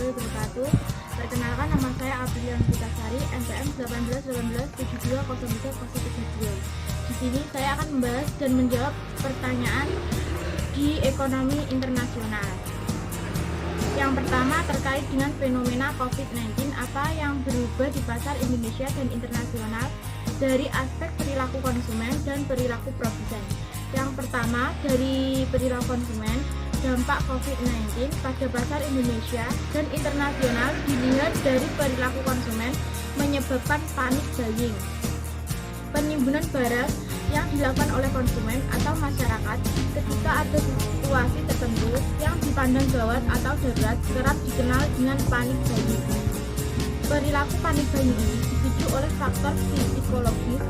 warahmatullahi wabarakatuh. Perkenalkan, nama saya Aprian Putasari, NPM 1818720302. Di sini saya akan membahas dan menjawab pertanyaan di ekonomi internasional. Yang pertama terkait dengan fenomena COVID-19, apa yang berubah di pasar Indonesia dan internasional dari aspek perilaku konsumen dan perilaku produsen. Yang pertama, dari perilaku konsumen, dampak COVID-19 pada pasar Indonesia dan internasional dilihat dari perilaku konsumen menyebabkan panic buying. Penimbunan barang yang dilakukan oleh konsumen atau masyarakat ketika ada situasi tertentu yang dipandang gawat atau darurat kerap dikenal dengan panic buying. Perilaku panic buying ini dipicu oleh faktor psikologis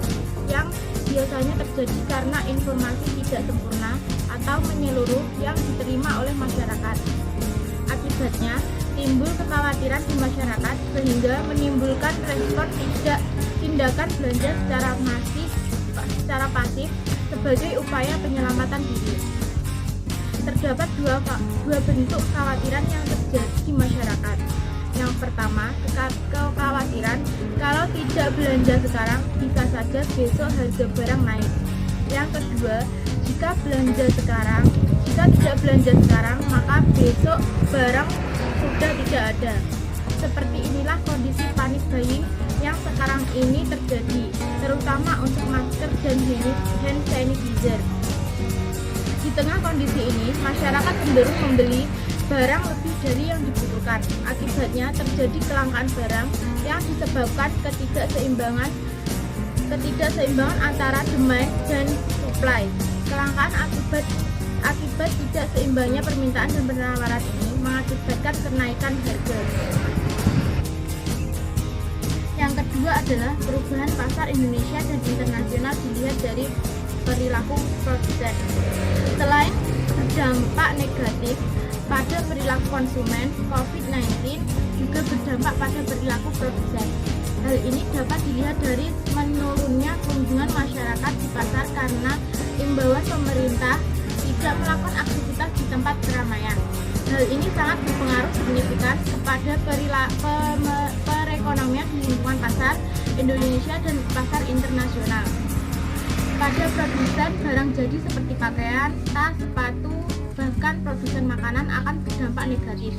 yang biasanya terjadi karena informasi tidak sempurna atau menyeluruh yang diterima oleh masyarakat. Akibatnya, timbul kekhawatiran di masyarakat sehingga menimbulkan respon tindakan belanja secara pasif sebagai upaya penyelamatan diri. Terdapat dua bentuk kekhawatiran yang terjadi di masyarakat. Yang pertama, kekhawatiran kalau tidak belanja sekarang bisa saja besok harga barang naik. Yang kedua, jika tidak belanja sekarang maka besok barang sudah tidak ada. Seperti inilah kondisi panic buying yang sekarang ini terjadi, terutama untuk masker dan hand sanitizer. Di tengah kondisi ini, masyarakat cenderung membeli barang lebih dari yang dibutuhkan. Akibatnya terjadi kelangkaan barang yang disebabkan ketidakseimbangan antara demand dan supply. Kelangkaan akibat tidak seimbangnya permintaan dan penawaran ini mengakibatkan kenaikan harga. Yang kedua adalah perubahan pasar Indonesia dan internasional dilihat dari perilaku produsen. Selain berdampak negatif pada perilaku konsumen, COVID-19 juga berdampak pada perilaku produsen. Hal ini dapat dilihat dari menurunnya kunjungan masyarakat di pasar karena imbauan pemerintah tidak melakukan aktivitas di tempat keramaian. Hal ini sangat berpengaruh signifikan kepada perekonomian di lingkungan pasar Indonesia dan pasar internasional. Pada produsen barang jadi seperti pakaian, tas, sepatu, bahkan produsen makanan akan berdampak negatif,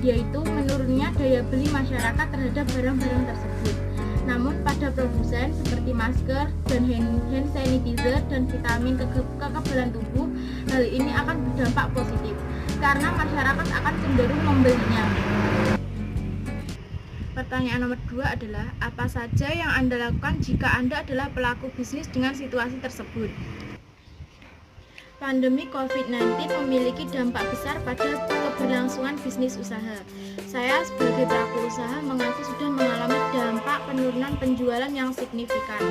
yaitu menurunnya daya beli masyarakat terhadap barang-barang tersebut. Namun pada produsen seperti masker dan hand sanitizer dan vitamin kekebalan tubuh, hal ini akan berdampak positif karena masyarakat akan cenderung membelinya. Pertanyaan nomor 2 adalah, apa saja yang Anda lakukan jika Anda adalah pelaku bisnis dengan situasi tersebut? Pandemi COVID-19 memiliki dampak besar pada keberlangsungan bisnis usaha. Saya sebagai pelaku usaha mengaku sudah mengalami dampak penurunan penjualan yang signifikan.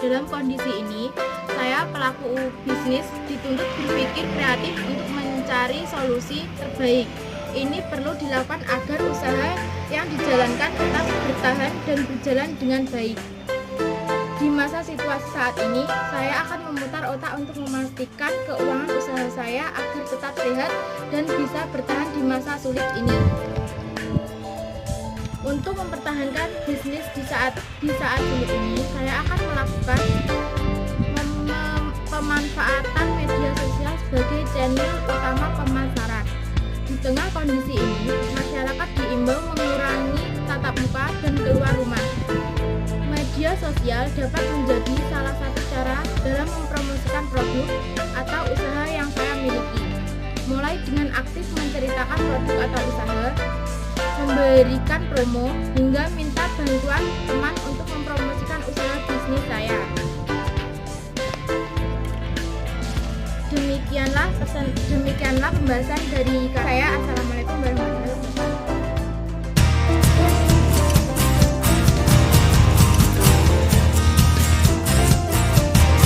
Dalam kondisi ini, saya pelaku bisnis dituntut berpikir kreatif untuk mencari solusi terbaik. Ini perlu dilakukan agar usaha yang dijalankan tetap bertahan dan berjalan dengan baik. Di masa situasi saat ini, saya akan memutar otak untuk memastikan keuangan usaha saya agar tetap sehat dan bisa bertahan di masa sulit ini. Untuk mempertahankan bisnis di saat sulit ini, saya akan melakukan pemanfaatan media sosial sebagai channel utama pemasaran. Di tengah kondisi ini, masyarakat diimbau mengurangi tatap muka dan keluar rumah. Media sosial dapat menjadi salah satu cara dalam mempromosikan produk atau usaha yang saya miliki. Mulai dengan aktif menceritakan produk atau usaha, memberikan promo, hingga minta bantuan teman untuk mempromosikan usaha bisnis saya. Demikianlah pembahasan dari saya. Assalamualaikum warahmatullahi wabarakatuh.